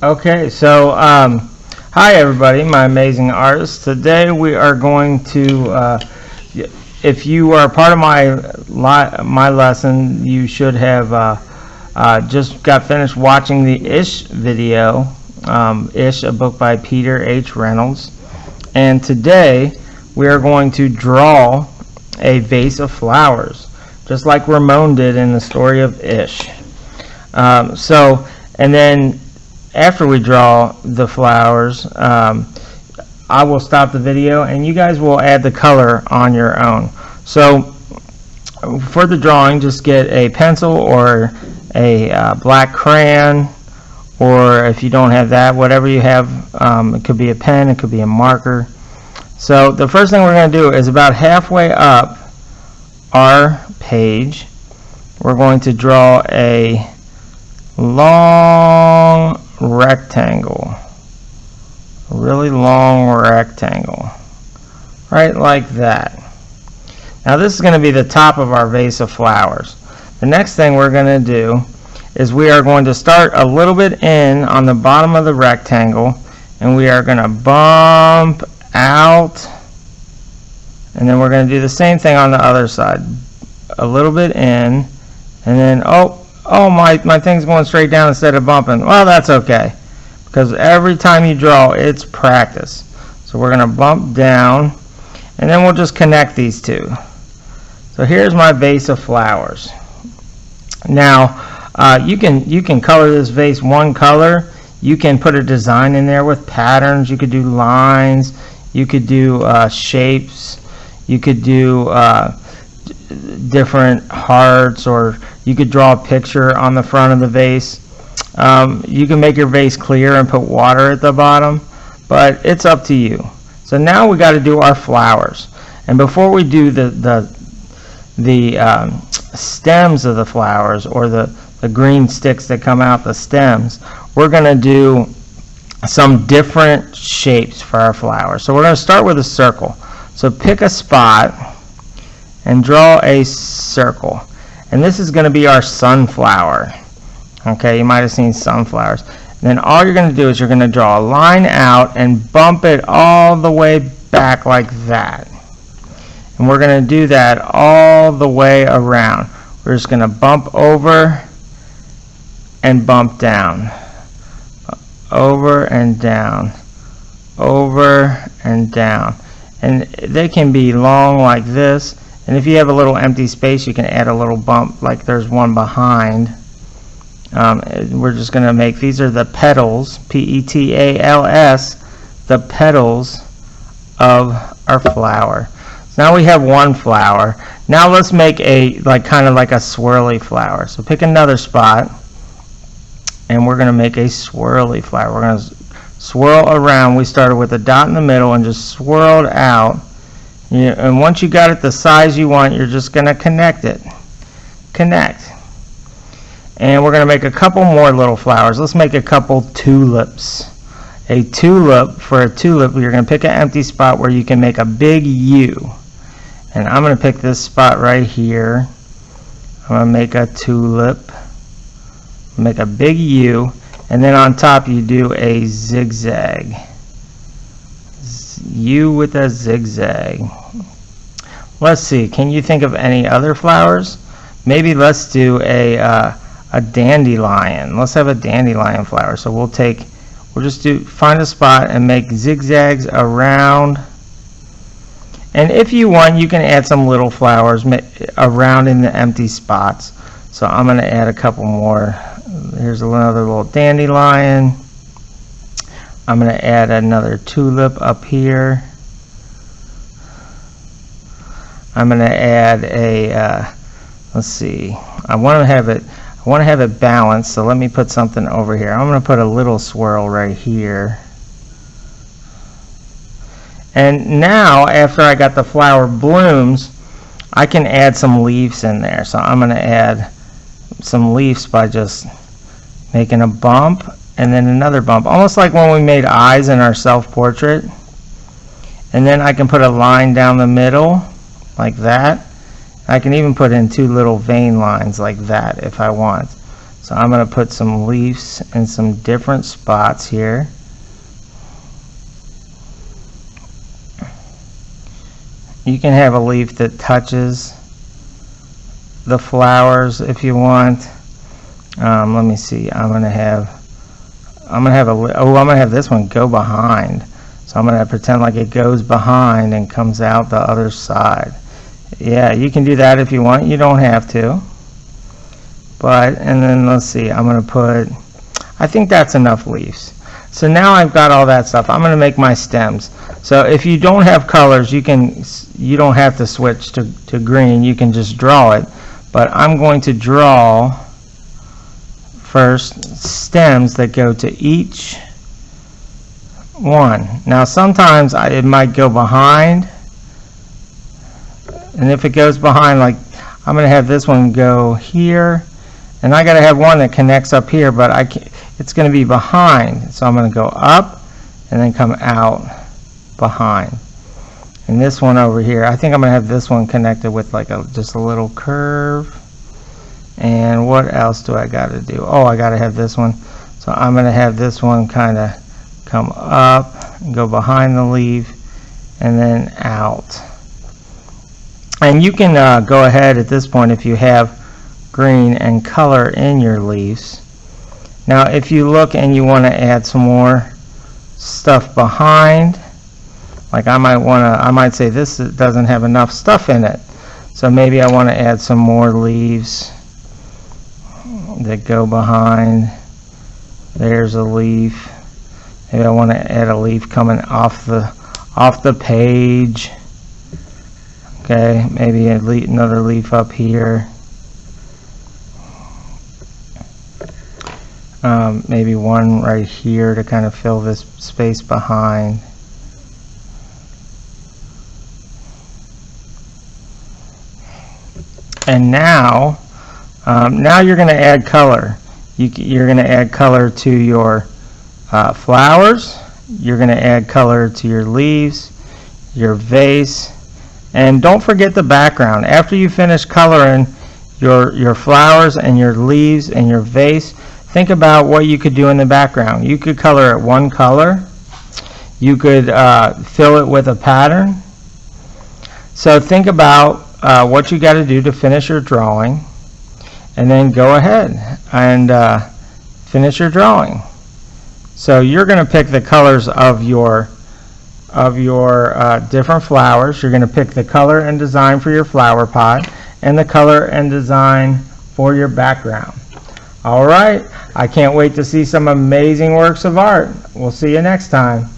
Okay, so hi everybody, my amazing artists. Today we are going to, if you are part of my lesson, you should have just got finished watching the Ish video, Ish, a book by Peter H. Reynolds. And today we are going to draw a vase of flowers, just like Ramon did in the story of Ish. And then after we draw the flowers, I will stop the video and you guys will add the color on your own. So for the drawing, just get a pencil or a black crayon, or if you don't have that, whatever you have. It could be a pen, it could be a marker. So the first thing we're going to do is about halfway up our page, we're going to draw a long rectangle, a really long rectangle, right like that. Now this is going to be the top of our vase of flowers. The next thing we're going to do is we are going to start a little bit in on the bottom of the rectangle, and we are going to bump out, and then we're going to do the same thing on the other side, a little bit in, and then oh my thing's going straight down instead of bumping. Well, that's okay, because every time you draw, it's practice. So we're going to bump down, and then we'll just connect these two. So here's my vase of flowers. Now you can color this vase one color. You can put a design in there with patterns. You could do lines. You could do shapes. You could do different hearts, or you could draw a picture on the front of the vase. You can make your vase clear and put water at the bottom, but it's up to you. So now we got to do our flowers, and before we do the stems of the flowers, or the green sticks that come out the stems, we're going to do some different shapes for our flowers. So we're going to start with a circle. So pick a spot and draw a circle, and this is going to be our sunflower. Okay, you might have seen sunflowers. And then all you're going to do is you're going to draw a line out and bump it all the way back like that, and we're going to do that all the way around. We're just going to bump over and bump down, over and down, over and down, and they can be long like this. And if you have a little empty space, you can add a little bump, like there's one behind. We're just going to make, these are the petals, P-E-T-A-L-S, the petals of our flower. So now we have one flower. Now let's make a kind of like a swirly flower. So pick another spot, and we're going to make a swirly flower. We're going to swirl around. We started with a dot in the middle and just swirled out. And once you got it the size you want, you're just going to connect it. Connect. And we're going to make a couple more little flowers. Let's make a couple tulips. A tulip, for a tulip, you're going to pick an empty spot where you can make a big U. And I'm going to pick this spot right here. I'm going to make a tulip. Make a big U. And then on top you do a zigzag. U with a zigzag. Let's see, can you think of any other flowers? Maybe let's do a dandelion. Let's have a dandelion flower. So we'll just find a spot and make zigzags around. And if you want, you can add some little flowers around in the empty spots. So I'm going to add a couple more. Here's another little dandelion. I'm going to add another tulip up here. I'm going to add a let's see, I want to have it balanced, so let me put something over here. I'm going to put a little swirl right here. And now, after I got the flower blooms, I can add some leaves in there. So I'm going to add some leaves by just making a bump and then another bump, almost like when we made eyes in our self-portrait. And then I can put a line down the middle like that. I can even put in two little vein lines like that if I want. So I'm going to put some leaves in some different spots here. You can have a leaf that touches the flowers if you want. Let me see. I'm gonna have this one go behind. So I'm gonna pretend like it goes behind and comes out the other side. Yeah, you can do that if you want. You don't have to. But, and then let's see. I'm gonna put, I think that's enough leaves. So now I've got all that stuff. I'm gonna make my stems. So if you don't have colors, you don't have to switch to green. You can just draw it. But I'm going to draw first stems that go to each one. Now sometimes it might go behind, and if it goes behind, like I'm going to have this one go here, and I got to have one that connects up here, but it's going to be behind. So I'm going to go up and then come out behind. And this one over here, I think I'm going to have this one connected with like just a little curve. And what else do I got to do? Oh, I got to have this one. So I'm going to have this one kind of come up, and go behind the leaf, and then out. And you can go ahead at this point if you have green and color in your leaves. Now if you look and you want to add some more stuff behind, like I might say this doesn't have enough stuff in it. So maybe I want to add some more leaves that go behind. There's a leaf. Maybe I want to add a leaf coming off the page. Okay, maybe another leaf up here. Maybe one right here to kind of fill this space behind. And now you're going to add color. You're going to add color to your flowers. You're going to add color to your leaves, your vase, and don't forget the background. After you finish coloring your flowers and your leaves and your vase, think about what you could do in the background. You could color it one color. You could fill it with a pattern. So think about what you got to do to finish your drawing, and then go ahead and finish your drawing. So you're going to pick the colors of your different flowers. You're going to pick the color and design for your flower pot and the color and design for your background. All right, I can't wait to see some amazing works of art. We'll see you next time.